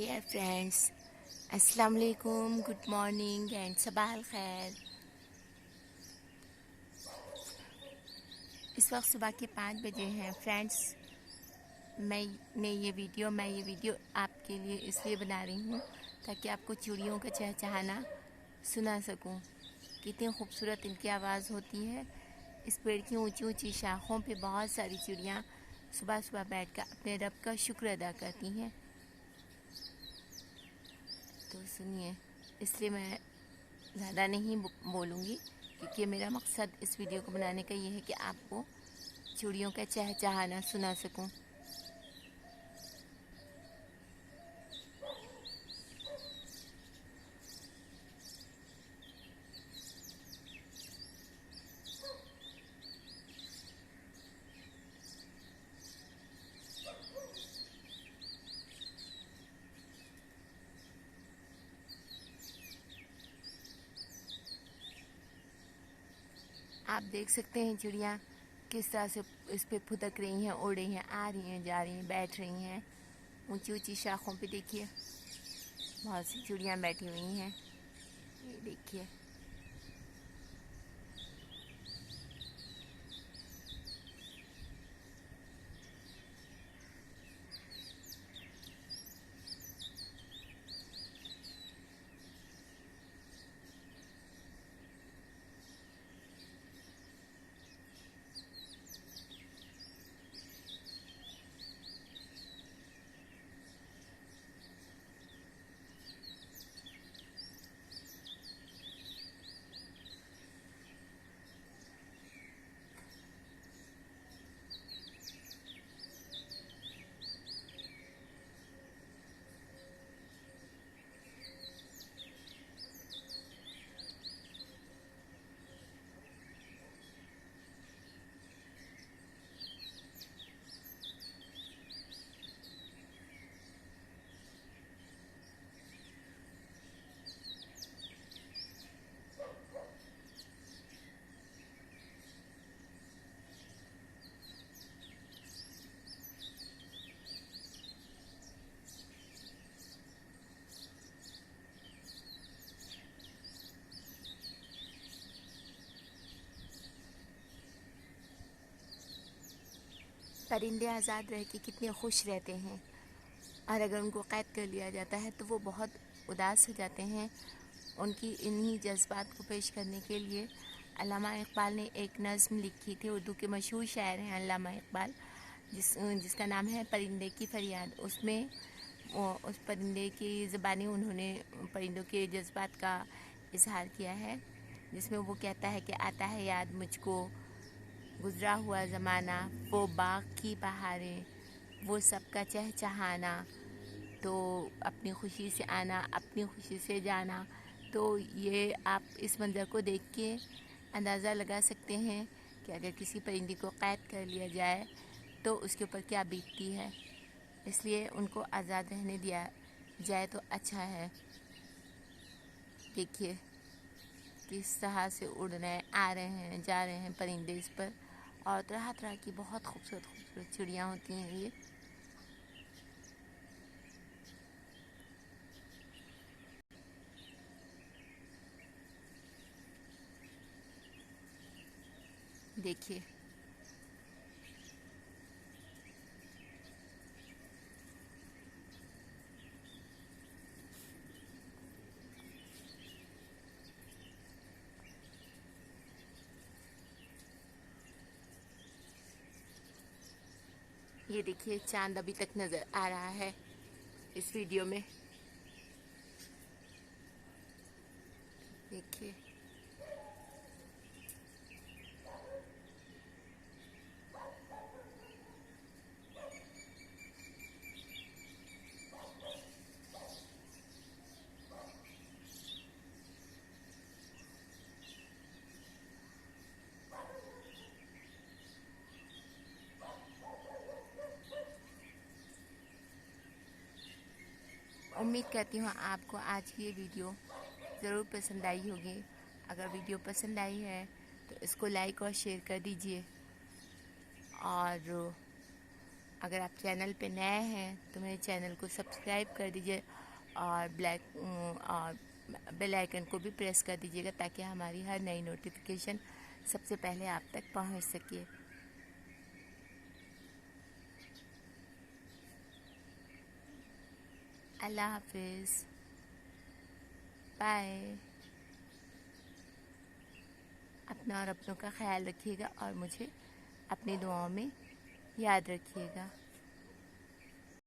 Dear friends, अस्सलाम वालेकुम, good morning and सबा अल खैर। इस वक्त सुबह के 5 बजे हैं फ्रेंड्स। मैं ये वीडियो आपके लिए इसलिए बना रही हूँ ताकि आपको चिड़ियों का चहचहाना सुना सकूँ। कितनी खूबसूरत इनकी आवाज़ होती है। इस पेड़ की ऊंची ऊंची शाखों पे बहुत सारी चिड़ियाँ सुबह सुबह बैठकर अपने रब का शुक्र अदा करती हैं। तो सुनिए, इसलिए मैं ज़्यादा नहीं बोलूँगी क्योंकि मेरा मकसद इस वीडियो को बनाने का ये है कि आपको चिड़ियों का चहचहाना सुना सकूं। आप देख सकते हैं चिड़ियाँ किस तरह से इस पे फुदक रही हैं, उड़ रही हैं, आ रही हैं, जा रही हैं, बैठ रही हैं। ऊंची ऊंची शाखों पे देखिए बहुत सी चिड़ियाँ बैठी हुई हैं। ये देखिए, परिंदे आज़ाद रह के कितने खुश रहते हैं और अगर उनको कैद कर लिया जाता है तो वो बहुत उदास हो जाते हैं। उनकी इन्हीं जज्बात को पेश करने के लिए अल्लामा इकबाल ने एक नज़्म लिखी थी। उर्दू के मशहूर शायर हैं अल्लामा इकबाल, जिसका नाम है परिंदे की फरियाद। उसमें उस परिंदे की ज़बानी उन्होंने परिंदों के जज्बात का इजहार किया है, जिसमें वो कहता है कि आता है याद मुझको गुज़रा हुआ ज़माना, वो बाग की बहारें, वो सबका चहचहाना, तो अपनी खुशी से आना, अपनी खुशी से जाना। तो ये आप इस मंज़र को देख के अंदाज़ा लगा सकते हैं कि अगर किसी परिंदे को कैद कर लिया जाए तो उसके ऊपर क्या बीतती है। इसलिए उनको आज़ाद रहने दिया जाए तो अच्छा है। देखिए किस तरह से उड़ रहे हैं, आ रहे हैं, जा रहे हैं परिंदे इस पर, और तरह तरह की बहुत खूबसूरत खूबसूरत चिड़ियाँ होती हैं ये। देखिए ये देखिए चांद अभी तक नज़र आ रहा है इस वीडियो में। देखिए उम्मीद करती हूँ आपको आज की ये वीडियो ज़रूर पसंद आई होगी। अगर वीडियो पसंद आई है तो इसको लाइक और शेयर कर दीजिए, और अगर आप चैनल पे नए हैं तो मेरे चैनल को सब्सक्राइब कर दीजिए और और बेल आइकन को भी प्रेस कर दीजिएगा ताकि हमारी हर नई नोटिफिकेशन सबसे पहले आप तक पहुंच सके। अल्लाह हाफिज़, बाय। अपना और अपनों का ख्याल रखिएगा और मुझे अपनी दुआओं में याद रखिएगा।